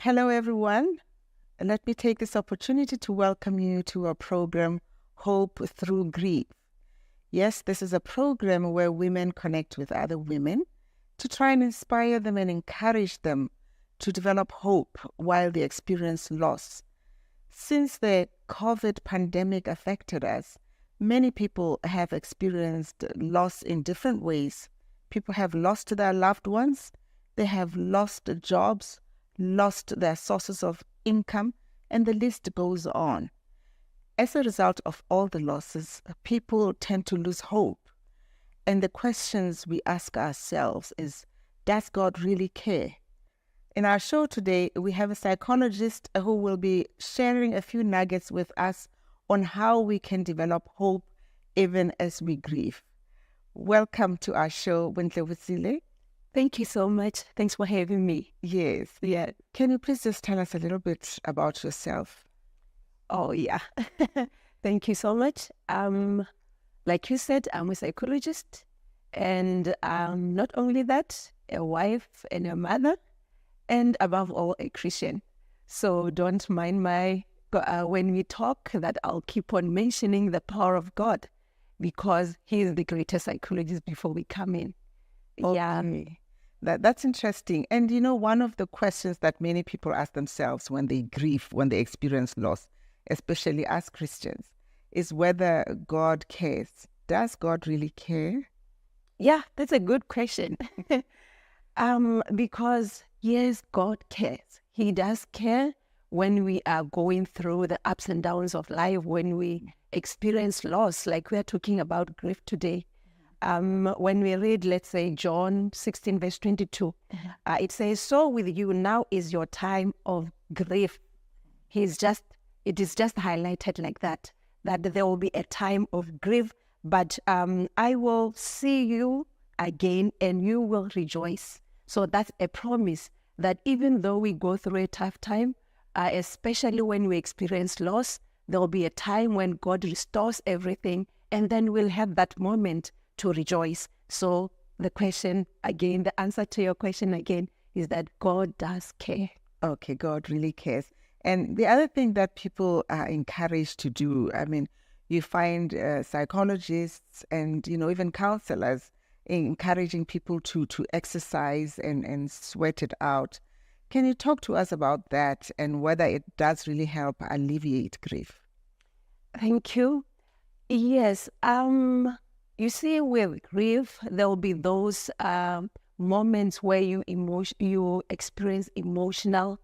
Hello, everyone. Let me take this opportunity to welcome you to our program, Hope Through Grief. Yes, this is a program where women connect with other women to try and inspire them and encourage them to develop hope while they experience loss. Since the COVID pandemic affected us, many people have experienced loss in different ways. People have lost their loved ones, they have lost jobs, lost their sources of income, and the list goes on. As a result of all the losses, people tend to lose hope. And the questions we ask ourselves is, does God really care? In our show today, we have a psychologist who will be sharing a few nuggets with us on how we can develop hope even as we grieve. Welcome to our show, Wintlewusile. Thank you so much. Thanks for having me. Yes. Yeah. Can you please just tell us a little bit about yourself? Oh, yeah. Thank you so much. Like you said, I'm a psychologist, and not only that, a wife and a mother, and above all, a Christian. So don't mind when we talk that I'll keep on mentioning the power of God, because He is the greatest psychologist before we come in. Okay. Yeah. That's interesting. And you know, one of the questions that many people ask themselves when they grieve, when they experience loss, especially as Christians, is whether God cares. Does God really care? Yeah, that's a good question. Because yes, God cares. He does care when we are going through the ups and downs of life, when we experience loss, like we are talking about grief today. When we read, let's say, John 16, verse 22, it says, "So with you now is your time of grief." It is just highlighted like that there will be a time of grief, but I will see you again and you will rejoice. So that's a promise that even though we go through a tough time, especially when we experience loss, there will be a time when God restores everything, and then we'll have that moment to rejoice. So the answer to your question again is that God does care. Okay, God really cares. And the other thing that people are encouraged to do, I mean, you find psychologists and, even counselors encouraging people to exercise and sweat it out. Can you talk to us about that and whether it does really help alleviate grief? Thank you. Yes. You see, with grief, there will be those moments where you experience emotional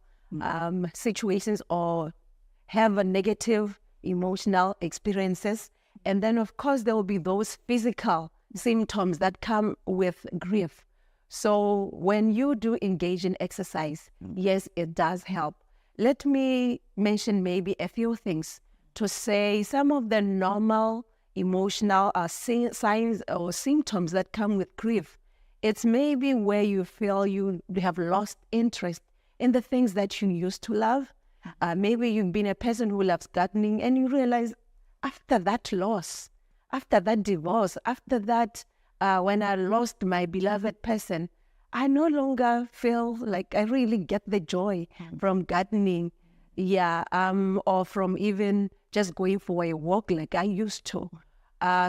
situations or have a negative emotional experiences. And then, of course, there will be those physical symptoms that come with grief. So when you do engage in exercise, yes, it does help. Let me mention maybe a few things to say some of the normal emotional signs or symptoms that come with grief. It's maybe where you feel you have lost interest in the things that you used to love. Maybe you've been a person who loves gardening and you realize after that loss, after that divorce, after that, when I lost my beloved person, I no longer feel like I really get the joy from gardening. Yeah, or from even just going for a walk like I used to.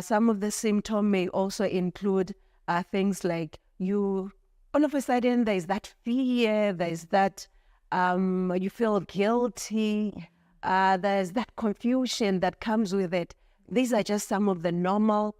Some of the symptoms may also include things like all of a sudden there's that fear, there's that you feel guilty, there's that confusion that comes with it. These are just some of the normal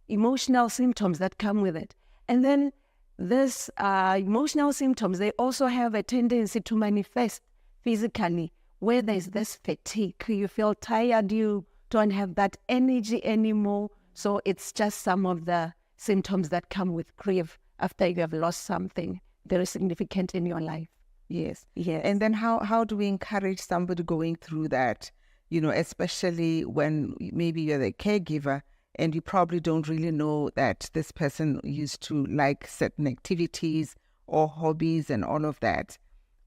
emotional symptoms that come with it. And then these emotional symptoms, they also have a tendency to manifest physically, where there's this fatigue, you feel tired, you don't have that energy anymore. So it's just some of the symptoms that come with grief after you have lost something very significant in your life. Yes. Yes. And then how do we encourage somebody going through that, especially when maybe you're the caregiver and you probably don't really know that this person used to like certain activities or hobbies and all of that.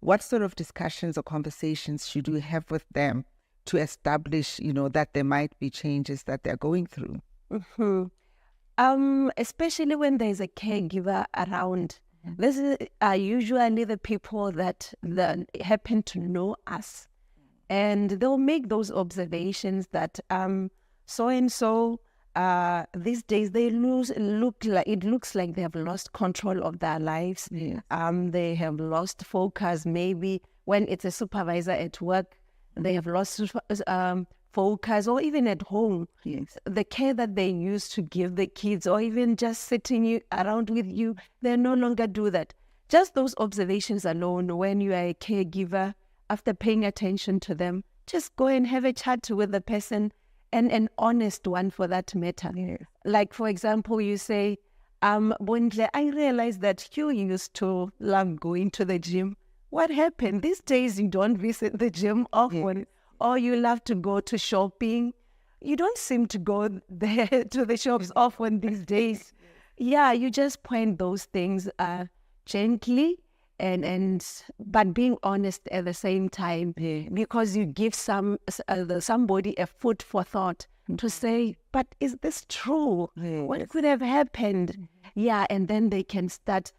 What sort of discussions or conversations should we have with them to establish, that there might be changes that they're going through? Mm-hmm. Especially when there's a caregiver around, This are usually the people that happen to know us, and they'll make those observations that so and so these days it looks like they have lost control of their lives. Yes. They have lost focus. Maybe when it's a supervisor at work, they have lost focus, or even at home. Yes. The care that they used to give the kids, or even just sitting around with you, they no longer do that. Just those observations alone, when you are a caregiver, after paying attention to them, just go and have a chat with the person, and an honest one for that matter. Yes. Like, for example, you say, Bondle, I realized that you used to love going to the gym. What happened? These days you don't visit the gym often. Yes. Or you love to go to shopping. You don't seem to go there to the shops often these days. Yeah, you just point those things gently, but being honest at the same time, because you give somebody a food for thought to say, but is this true? Yes. What could have happened? Yeah, and then they can start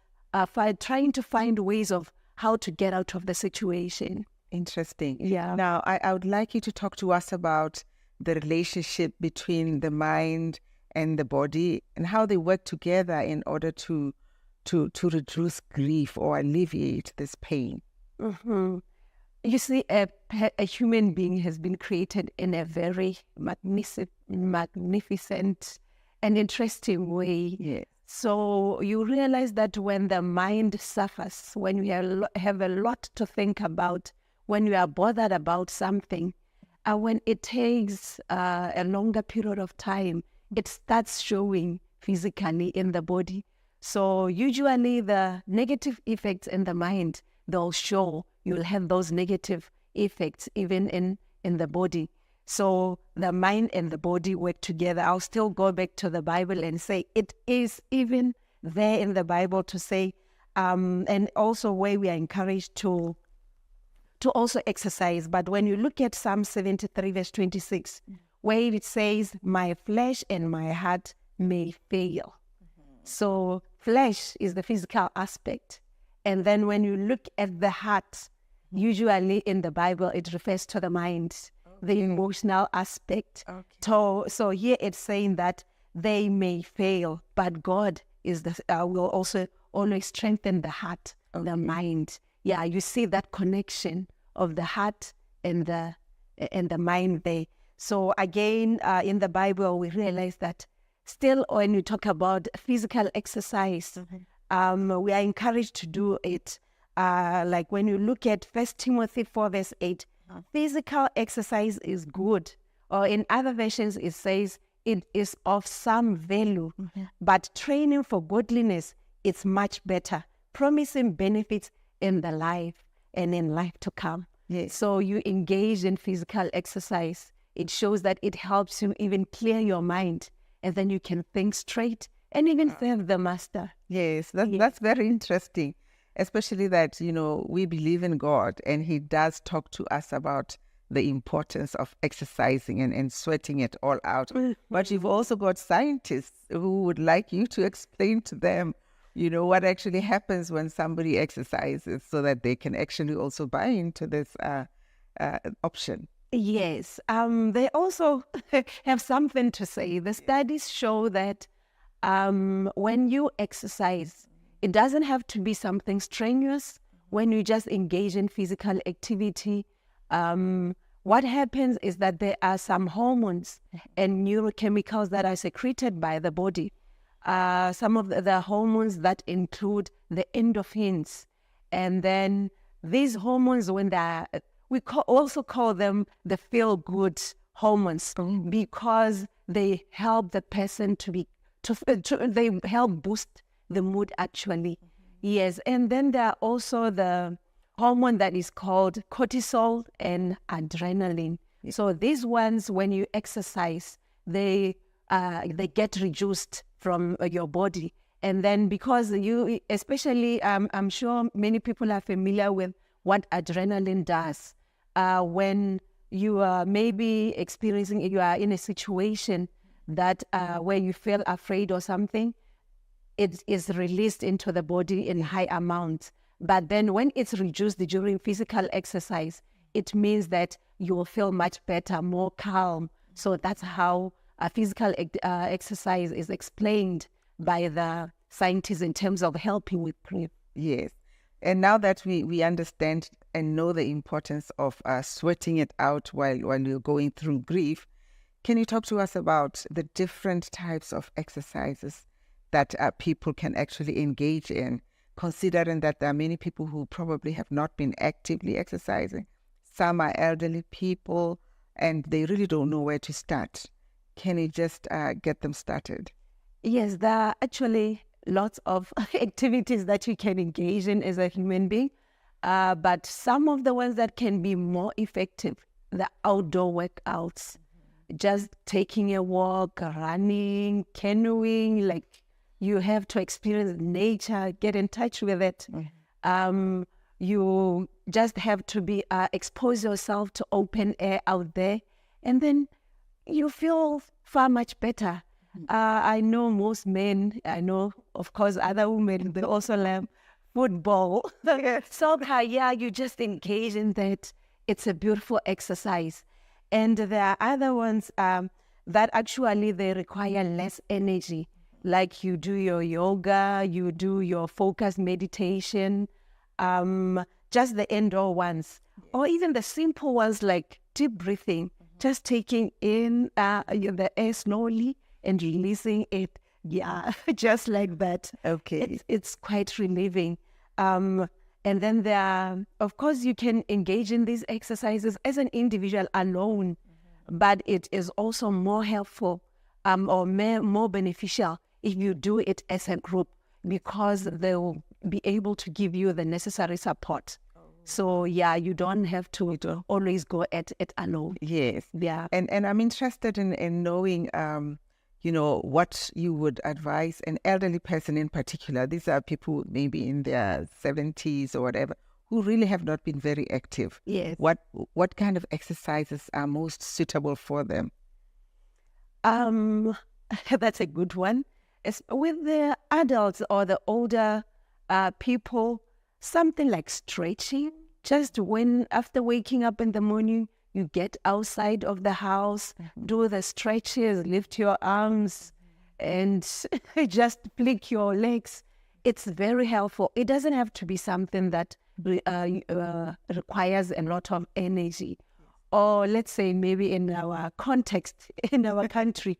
trying to find ways of how to get out of the situation. Interesting. Yeah. Now, I would like you to talk to us about the relationship between the mind and the body and how they work together in order to reduce grief or alleviate this pain. Mm-hmm. You see, a human being has been created in a very magnificent and interesting way. Yes. So you realize that when the mind suffers, when you have a lot to think about, when you are bothered about something, when it takes a longer period of time, it starts showing physically in the body. So usually the negative effects in the mind, they'll show. You'll have those negative effects even in the body. So the mind and the body work together. I'll still go back to the Bible and say it is even there in the Bible to say, and also where we are encouraged to also exercise. But when you look at Psalm 73 verse 26, where it says, my flesh and my heart may fail. So flesh is the physical aspect. And then when you look at the heart, usually in the Bible, it refers to the mind, the emotional aspect. Okay. So here it's saying that they may fail, but God is will also always strengthen the heart, the mind. Yeah, you see that connection of the heart and the mind there. So again, in the Bible, we realize that still when you talk about physical exercise, we are encouraged to do it. Like when you look at 1 Timothy 4 verse 8, physical exercise is good. Or in other versions, it says it is of some value, but training for godliness is much better, promising benefits in the life and in life to come. Yes. So you engage in physical exercise. It shows that it helps you even clear your mind, and then you can think straight and even serve the master. Yes, that's very interesting, especially that, we believe in God and he does talk to us about the importance of exercising and sweating it all out. But you've also got scientists who would like you to explain to them, what actually happens when somebody exercises so that they can actually also buy into this option. Yes, they also have something to say. The studies show that when you exercise, it doesn't have to be something strenuous. When you just engage in physical activity, what happens is that there are some hormones and neurochemicals that are secreted by the body. Some of the hormones that include the endorphins. And then these hormones, when we also call them the feel-good hormones, because they help the person they help boost the mood actually. Yes, and then there are also the hormone that is called cortisol and adrenaline. So these ones, when you exercise, they get reduced from your body. And then because you, especially, I'm sure many people are familiar with what adrenaline does. When you are maybe you are in a situation that where you feel afraid or something, it is released into the body in high amounts. But then when it's reduced during physical exercise, it means that you will feel much better, more calm. So that's how a physical exercise is explained by the scientists in terms of helping with grief. Yes. And now that we understand and know the importance of sweating it out while you're going through grief, can you talk to us about the different types of exercises that people can actually engage in, considering that there are many people who probably have not been actively exercising? Some are elderly people and they really don't know where to start. Can you just get them started? Yes, there are actually lots of activities that you can engage in as a human being, but some of the ones that can be more effective, the outdoor workouts, just taking a walk, running, canoeing, like you have to experience nature, get in touch with it. You just have to be expose yourself to open air out there, and then you feel far much better. I know most men, I know, of course, other women, they also love football, soccer. Yeah, you just engage in that. It's a beautiful exercise. And there are other ones that actually they require less energy, like you do your yoga, you do your focused meditation, just the indoor ones, or even the simple ones like deep breathing, just taking in the air slowly and releasing it. Yeah, just like that. Okay. It's quite relieving. And then there are, of course, you can engage in these exercises as an individual alone, but it is also more helpful or more beneficial if you do it as a group, because they will be able to give you the necessary support. So yeah, you don't have to always go at it alone. Yes. Yeah. And I'm interested in knowing, what you would advise an elderly person in particular. These are people maybe in their 70s or whatever, who really have not been very active. Yes. What kind of exercises are most suitable for them? That's a good one. With the adults or the older people, something like stretching. Just when after waking up in the morning, you get outside of the house, do the stretches, lift your arms, and just flick your legs. It's very helpful. It doesn't have to be something that requires a lot of energy. Or let's say maybe in our context, in our country,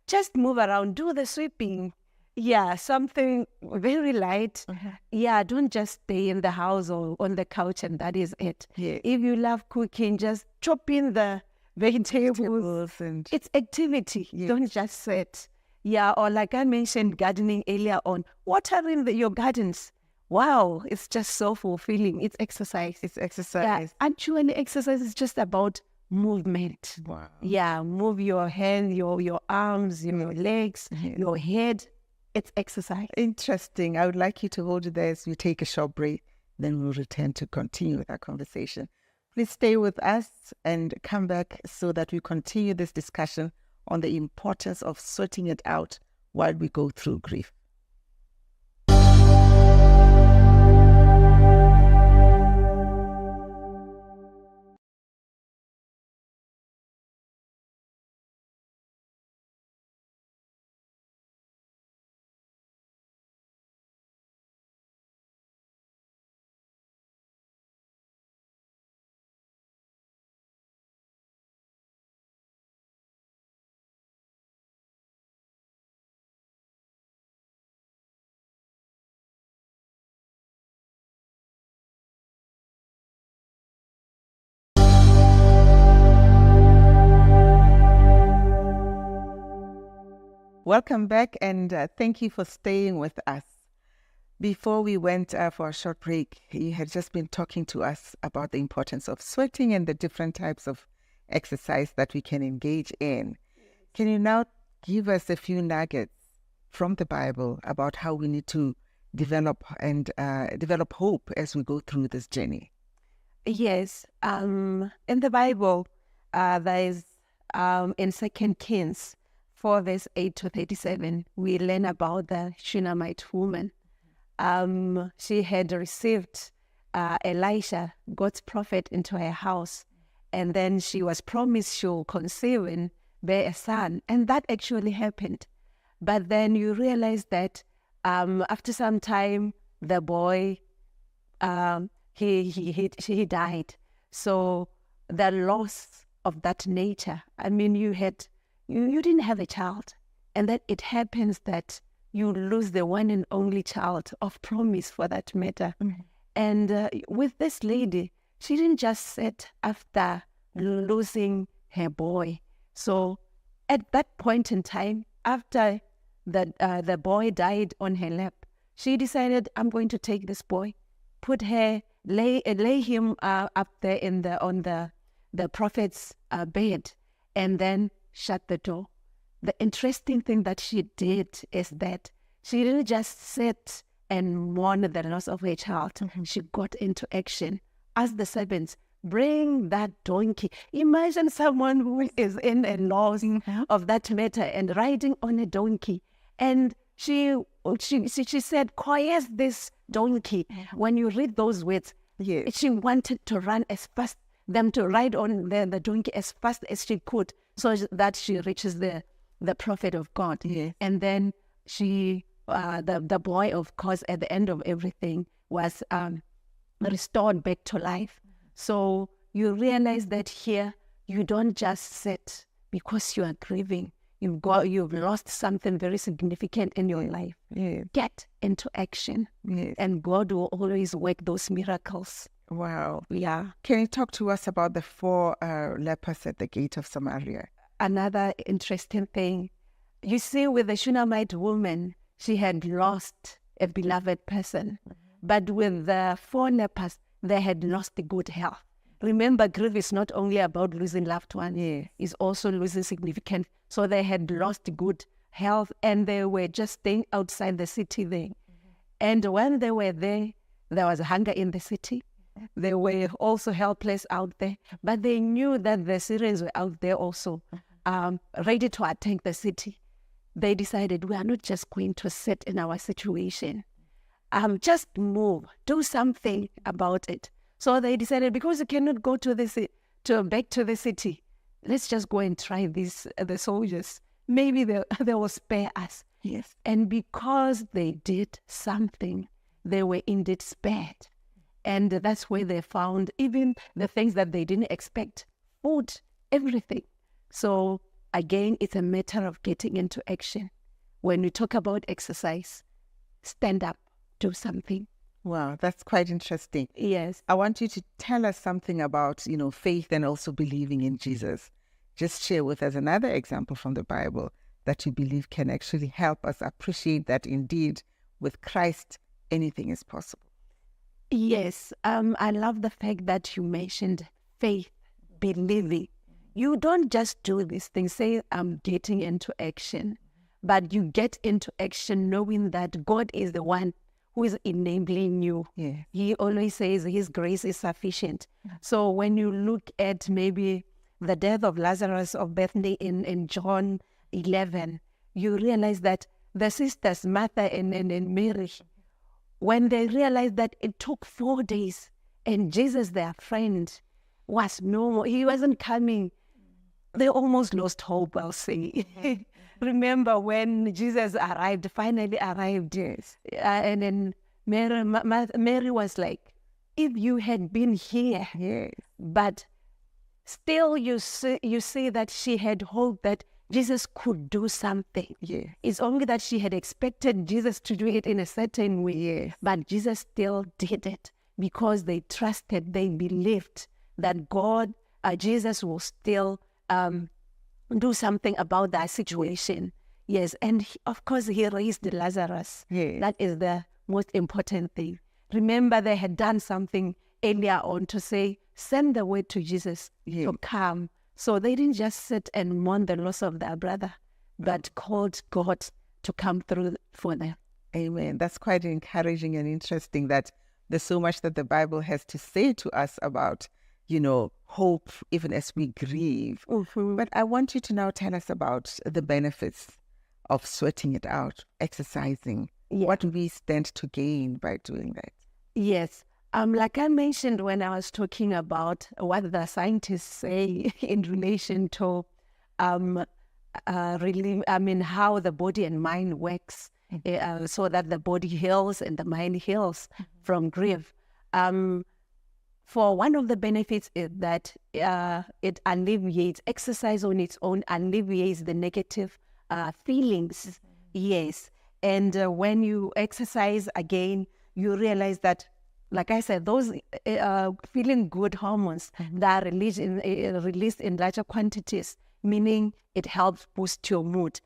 just move around, do the sweeping. Yeah, something very light. Yeah, don't just stay in the house or on the couch and that is it. Yeah. If you love cooking, just chop in the vegetables. And It's activity. Yes. Don't just sit. Yeah, or like I mentioned gardening earlier on, watering your gardens. Wow, it's just so fulfilling. It's exercise. it's exercise. Yeah, actually exercise is just about movement. Wow. Yeah, move your hand, your arms, your legs, your head. It's exercise. Interesting. I would like you to hold it there as we take a short break. Then we'll return to continue with our conversation. Please stay with us and come back so that we continue this discussion on the importance of sorting it out while we go through grief. Welcome back, and thank you for staying with us. Before we went for a short break, you had just been talking to us about the importance of sweating and the different types of exercise that we can engage in. Can you now give us a few nuggets from the Bible about how we need to develop hope as we go through this journey? Yes. In the Bible, there is in 2 Kings 4 verse 8 to 37, we learn about the Shunammite woman. She had received Elisha, God's prophet, into her house. And then she was promised she'll conceive and bear a son. And that actually happened. But then you realize that after some time, the boy, he died. So the loss of that nature, I mean, you didn't have a child. And then it happens that you lose the one and only child of promise, for that matter. Mm-hmm. And with this lady, she didn't just sit after losing her boy. So at that point in time, after the boy died on her lap, she decided, I'm going to take this boy, lay him up there on the prophet's bed, and then shut the door. The interesting thing that she did is that she didn't just sit and mourn the loss of her child. Mm-hmm. She got into action. Asked the servants, bring that donkey. Imagine someone who is in a loss of that matter and riding on a donkey. And she said, quiet this donkey. When you read those words, she wanted to run as fast, them to ride on the donkey as fast as she could, so that she reaches the prophet of God. Yes. And then the boy, of course, at the end of everything, was restored back to life. So you realize that here, you don't just sit because you are grieving. You've lost something very significant in your life. Yeah. Get into action. Yes. And God will always work those miracles. Wow. Yeah. Can you talk to us about the 4 lepers at the gate of Samaria? Another interesting thing, you see, with the Shunammite woman, she had lost a beloved person. Mm-hmm. But with the 4 lepers, they had lost the good health. Remember, grief is not only about losing loved ones, it's also losing significant. So they had lost good health, and they were just staying outside the city there. Mm-hmm. And when they were there was hunger in the city. They were also helpless out there, but they knew that the Syrians were out there also, ready to attack the city. They decided, we are not just going to sit in our situation. Just move, do something about it. So they decided, because you cannot go back to the city, let's just go and try the soldiers. Maybe they will spare us. Yes. And because they did something, they were indeed spared. And that's where they found even the things that they didn't expect, food, everything. So again, it's a matter of getting into action. When we talk about exercise, stand up, do something. Wow, that's quite interesting. Yes. I want you to tell us something about, faith and also believing in Jesus. Just share with us another example from the Bible that you believe can actually help us appreciate that indeed with Christ, anything is possible. Yes, I love the fact that you mentioned faith, believing. You don't just do these things, say, I'm getting into action, but you get into action knowing that God is the one who is enabling you. Yeah. He always says his grace is sufficient. So when you look at maybe the death of Lazarus of Bethany in John 11, you realize that the sisters, Martha and Mary, when they realized that it took 4 days and Jesus, their friend, was no more, he wasn't coming, they almost lost hope, I'll say. Remember when Jesus finally arrived, yes. And then Mary was like, if you had been here, yes. But still you see that she had hope that Jesus could do something. Yeah. It's only that she had expected Jesus to do it in a certain way. Yes. But Jesus still did it because they trusted, they believed that Jesus will still do something about that situation. Yes, and of course he raised Lazarus. Yes. That is the most important thing. Remember, they had done something earlier on to say, send the word to Jesus to come. So they didn't just sit and mourn the loss of their brother, but called God to come through for them. Amen. That's quite encouraging and interesting that there's so much that the Bible has to say to us about, hope even as we grieve. Mm-hmm. But I want you to now tell us about the benefits of sweating it out, exercising. Yeah. What do we stand to gain by doing that? Yes. Like I mentioned when I was talking about what the scientists say in relation to how the body and mind works, so that the body heals and the mind heals from grief. For one of the benefits is that it alleviates, exercise on its own alleviates the negative feelings. Yes. And when you exercise again, you realize that, like I said, those feeling good hormones that are released in larger quantities, meaning it helps boost your mood.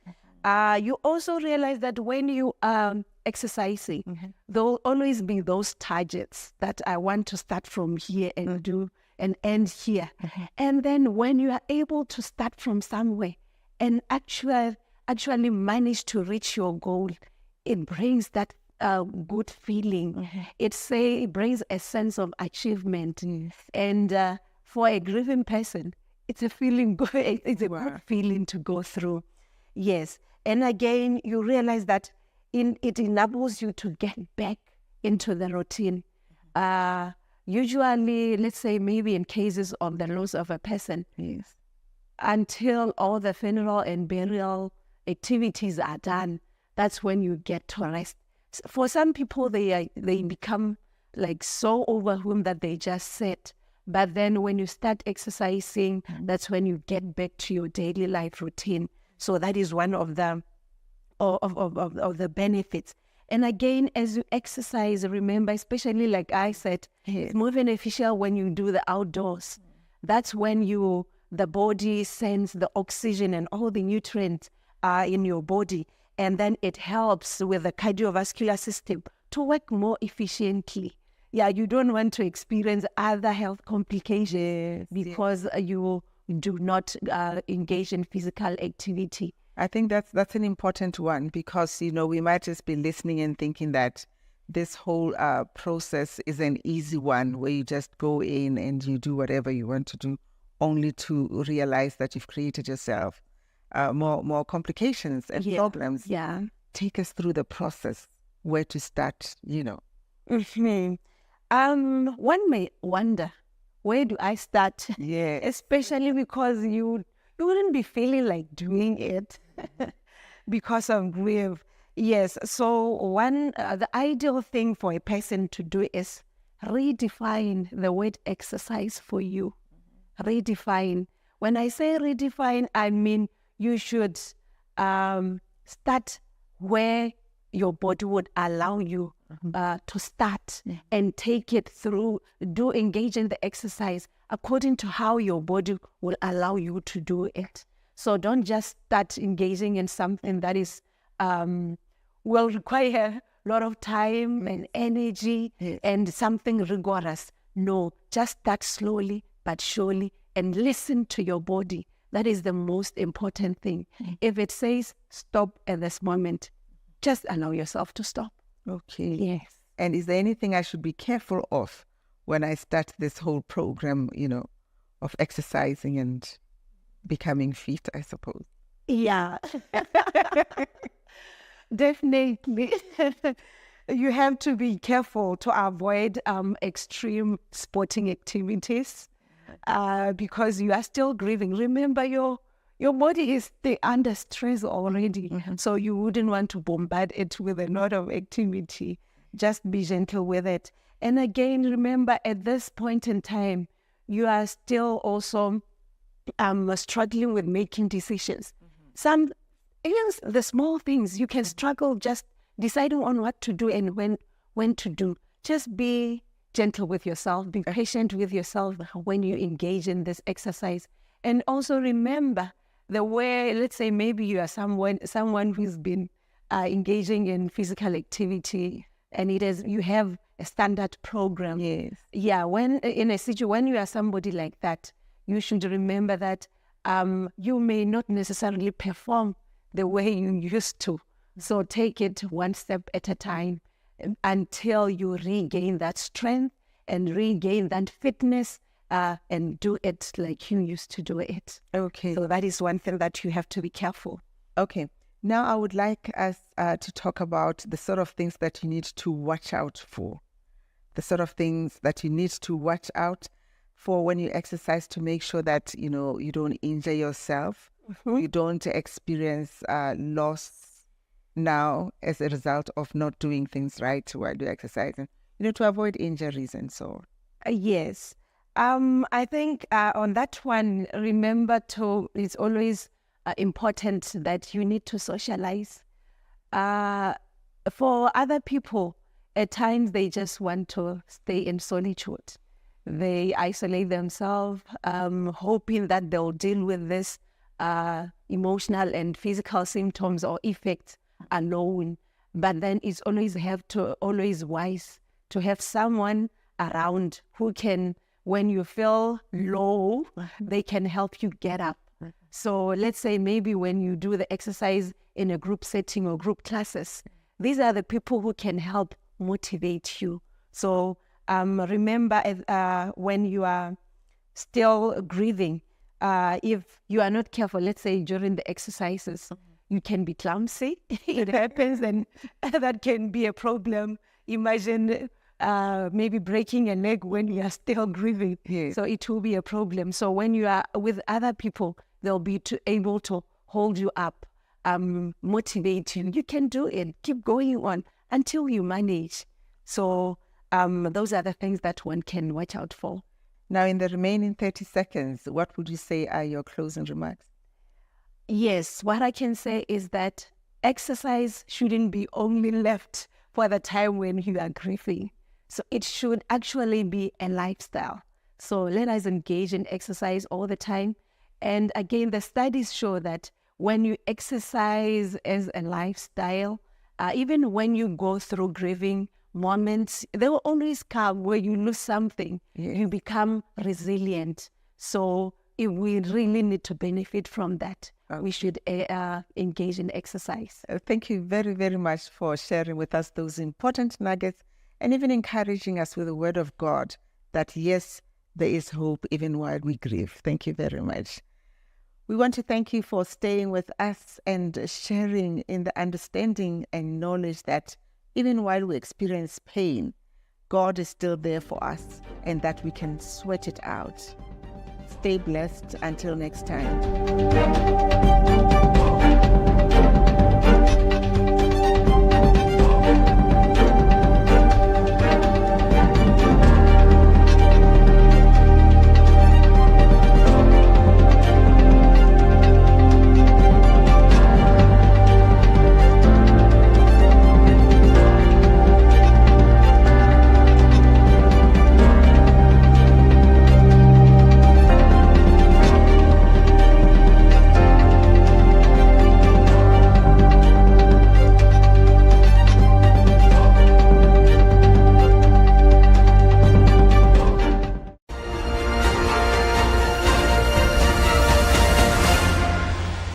You also realize that when you are exercising, there'll always be those targets that I want to start from here and do and end here. And then when you are able to start from somewhere and actually manage to reach your goal, it brings that good feeling. It brings a sense of achievement. And for a grieving person, it's a feeling good. It's a good feeling to go through. Yes. And again, you realize that it enables you to get back into the routine. Usually, let's say maybe in cases of the loss of a person, until all the funeral and burial activities are done, that's when you get to rest. For some people, they become like so overwhelmed that they just sit. But then when you start exercising, that's when you get back to your daily life routine. So that is one of the benefits. And again, as you exercise, remember, especially like I said, it's more beneficial when you do the outdoors. That's when the body sends the oxygen and all the nutrients in your body. And then it helps with the cardiovascular system to work more efficiently. Yeah, you don't want to experience other health complications because you do not engage in physical activity. I think that's an important one because, we might just be listening and thinking that this whole process is an easy one where you just go in and you do whatever you want to do, only to realize that you've created yourself more complications and problems. Yeah. Take us through the process, where to start, One may wonder, where do I start? Yeah. Especially because you wouldn't be feeling like doing it because of grief. Yes. So the ideal thing for a person to do is redefine the word exercise for you. Redefine. When I say redefine, I mean you should start where your body would allow you to start and take it through, engage in the exercise according to how your body will allow you to do it. So don't just start engaging in something that is will require a lot of time and energy and something rigorous. No, just start slowly but surely and listen to your body. That is the most important thing. If it says stop at this moment, just allow yourself to stop. Okay. Yes. And is there anything I should be careful of when I start this whole program, of exercising and becoming fit, I suppose? Yeah. Definitely. You have to be careful to avoid extreme sporting activities because you are still grieving. Remember, your body is under stress already, so you wouldn't want to bombard it with a lot of activity. Just be gentle with it. And again, remember, at this point in time, you are still also struggling with making decisions. Even the small things, you can struggle just deciding on what to do and when to do. Just be gentle with yourself, be patient with yourself when you engage in this exercise. And also remember the way, let's say maybe you are someone who's been engaging in physical activity and you have a standard program. Yes. Yeah, when you are somebody like that, you should remember that you may not necessarily perform the way you used to. So take it one step at a time until you regain that strength and regain that fitness and do it like you used to do it. Okay. So that is one thing that you have to be careful. Okay. Now I would like us to talk about the sort of things that you need to watch out for. The sort of things that you need to watch out for when you exercise to make sure that, you don't injure yourself. Mm-hmm. You don't experience loss now as a result of not doing things right while you're exercising, to avoid injuries and so on. Yes. I think on that one, remember it's always important that you need to socialize. For other people, at times they just want to stay in solitude. They isolate themselves, hoping that they'll deal with this emotional and physical symptoms or effects alone. But then it's always wise to have someone around who can, when you feel low, they can help you get up. So let's say maybe when you do the exercise in a group setting or group classes, these are the people who can help motivate you. So remember when you are still breathing, if you are not careful, let's say during the exercises, you can be clumsy. It happens, and that can be a problem. Imagine maybe breaking a leg when you are still breathing. Yes. So it will be a problem. So when you are with other people, they'll be able to hold you up, motivate you. You can do it. Keep going on until you manage. So those are the things that one can watch out for. Now, in the remaining 30 seconds, what would you say are your closing remarks? Yes, what I can say is that exercise shouldn't be only left for the time when you are grieving. So it should actually be a lifestyle. So let us engage in exercise all the time. And again, the studies show that when you exercise as a lifestyle, even when you go through grieving moments, they will always come where you lose something. Yes. You become resilient. So if we really need to benefit from that, we should engage in exercise. Thank you very, very much for sharing with us those important nuggets and even encouraging us with the word of God that, yes, there is hope even while we grieve. Thank you very much. We want to thank you for staying with us and sharing in the understanding and knowledge that even while we experience pain, God is still there for us and that we can sweat it out. Stay blessed until next time.